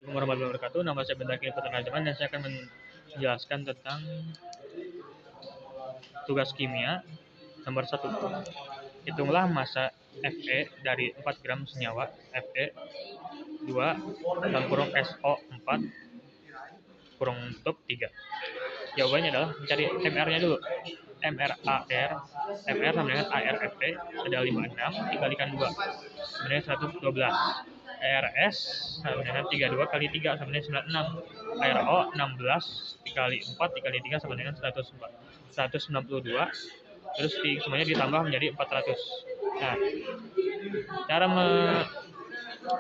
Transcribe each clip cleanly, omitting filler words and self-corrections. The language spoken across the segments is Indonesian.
Assalamualaikum warahmatullahi wabarakatuh. Nama saya Bintang Penerjemahan dan saya akan menjelaskan tentang tugas kimia nomor 1. Hitunglah massa Fe dari 4 gram senyawa Fe 2 dalam kurung SO4 kurung tutup 3. Jawabannya adalah mencari MR-nya dulu. MR sama dengan ARFE ada 56 dikalikan 2 sama dengan 112. ARS sama dengan 32 kali 3 sama dengan 96. ARO 16 dikali 4 dikali 3 sama dengan 192. Terus semuanya ditambah menjadi 400. Nah,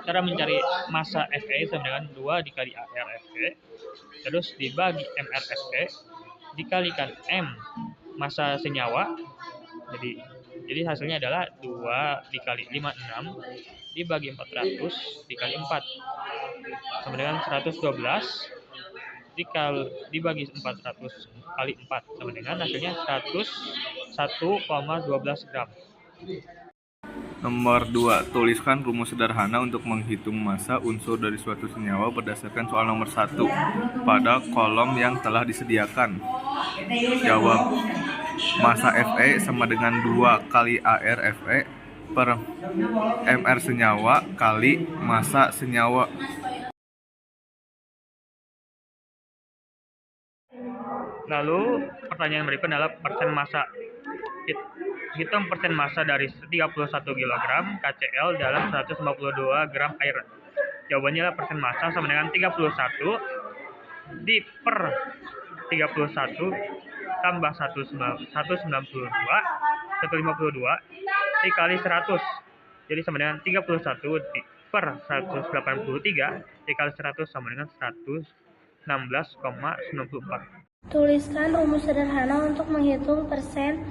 cara mencari massa Fe sama dengan 2 dikali ARFE terus dibagi MRFE dikalikan M massa senyawa. Jadi hasilnya adalah 2 dikali 56 dibagi 400 dikali 4 sama dengan 112 dibagi 400 kali 4 sama dengan hasilnya 101,12 gram. Nomor 2. Tuliskan rumus sederhana untuk menghitung massa unsur dari suatu senyawa berdasarkan soal nomor 1 pada kolom yang telah disediakan. Jawab. Massa Fe sama dengan 2 kali ArFe per Mr senyawa kali massa senyawa. Lalu pertanyaan berikutnya adalah persen massa. Hitung persen massa dari 31 kg KCl dalam 152 gram air. Jawabannya adalah persen massa sama dengan 31 di per 31 tambah 152 dikali 100. Jadi sama dengan 31 per 183 dikali 100 sama dengan 116,94. Tuliskan rumus sederhana untuk menghitung persen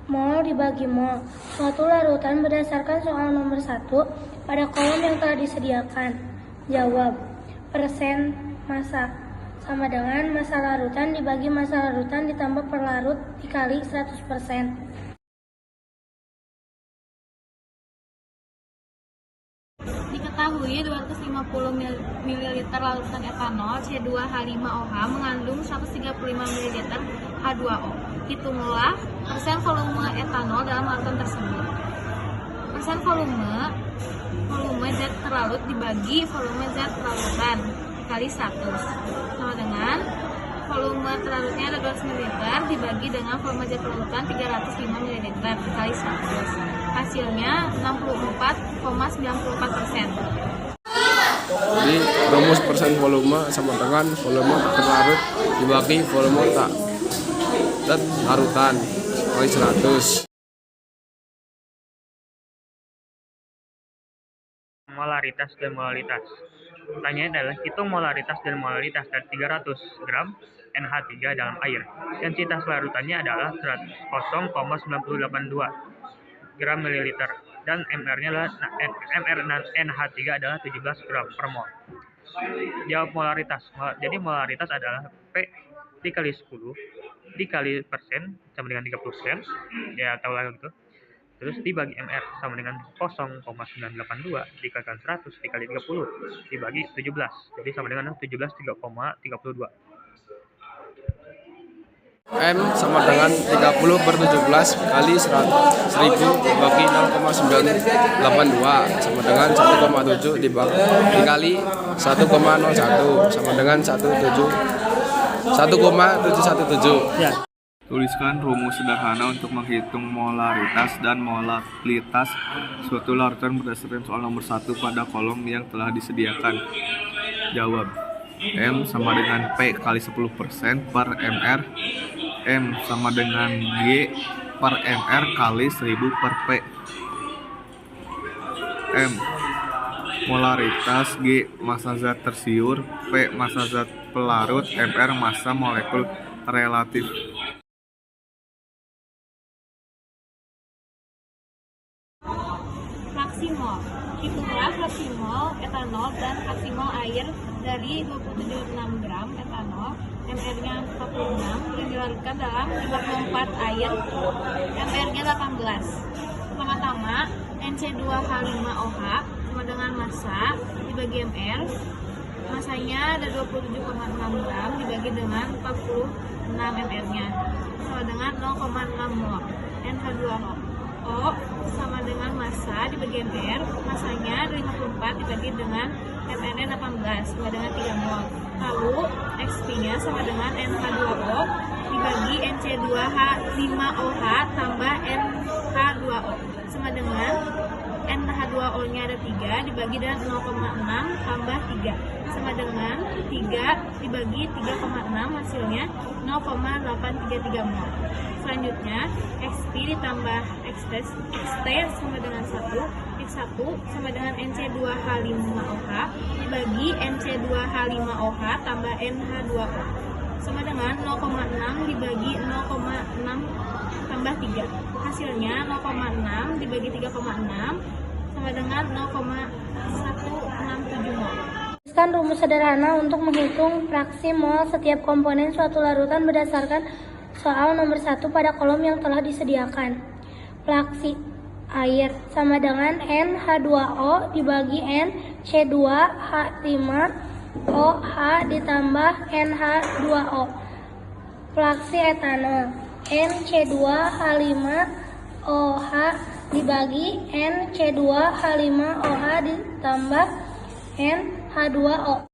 mol dibagi mol suatu larutan berdasarkan soal nomor 1 pada kolom yang telah disediakan. Jawab. Persen massa sama dengan massa larutan dibagi massa larutan ditambah per larut dikali 100%. Diketahui 250 ml larutan etanol C2H5OH mengandung 135 ml H2O. Hitunglah persen volume etanol dalam larutan tersebut. Persen volume zat terlarut dibagi volume zat larutan dikali 100 sama dengan volume terlarutnya ada 200 ml dibagi dengan volume zat larutan 305 ml dikali 100. Hasilnya 64,94%. Jadi rumus persen volume sama dengan volume tak terlarut dibagi volume tak larutan kali 100. Molaritas dan molalitas. Pertanyaannya adalah hitung molaritas dan molalitas dari 300 gram NH3 dalam air. Densitas larutannya adalah 0,9082 gram mililiter dan MR-nya adalah NH3 adalah 17 gram per mol. Jawab molaritas. Jadi molaritas adalah P dikali 10 dikali persen sama dengan 30%. Ya tahu lah gitu. Terus dibagi MR sama dengan 0,982 dikalikan 100 dikali 30 dibagi 17. Jadi sama dengan 17,32. M sama dengan 30 per 17 kali 1000 dibagi 0,982 sama dengan 1,7 dikali 1,01 sama dengan 1,717. Ya. Tuliskan rumus sederhana untuk menghitung molaritas dan molalitas suatu larutan berdasarkan soal nomor 1 pada kolom yang telah disediakan. Jawab. M sama dengan P kali 10% per MR. M sama dengan G per MR kali 1000 per P. M molaritas, G massa zat tersiur, P massa zat pelarut, MR massa molekul relatif. Fraksimol. Hitunglah fraksimol etanol dan fraksimol air dari 27,6 gram etanol, MR-nya 46 yang dilarutkan dalam 54 air, MR-nya 18. Pertama-tama NC2H5OH sama dengan massa dibagi MR Masanya ada 27,6 gram dibagi dengan 46 ml-nya sama dengan 0,6 mol. NH2O sama dengan massa dibagi MR, masanya 54 dibagi dengan mR-nya 18 sama dengan 3 mol. Lalu XP-nya sama dengan NH2O dibagi NC2H5OH tambah NH2O sama dengan NH2O-nya ada 3 dibagi dengan 0,6 tambah 3 sama dengan 3 dibagi 3,6 hasilnya 0,833 mol. Selanjutnya XP ditambah XT sama dengan 1, X1 sama dengan NC2H5OH dibagi NC2H5OH tambah NH2O sama dengan 0,6 dibagi 0,6 tambah 3. Hasilnya 0,6 dibagi 3,6 sama dengan 0,167 mol. Tuliskan rumus sederhana untuk menghitung fraksi mol setiap komponen suatu larutan berdasarkan soal nomor 1 pada kolom yang telah disediakan. Fraksi air sama dengan NH2O dibagi NC2H5OH ditambah NH2O. Fraksi etanol NC2H5OH dibagi NC2H5OH ditambah NH2O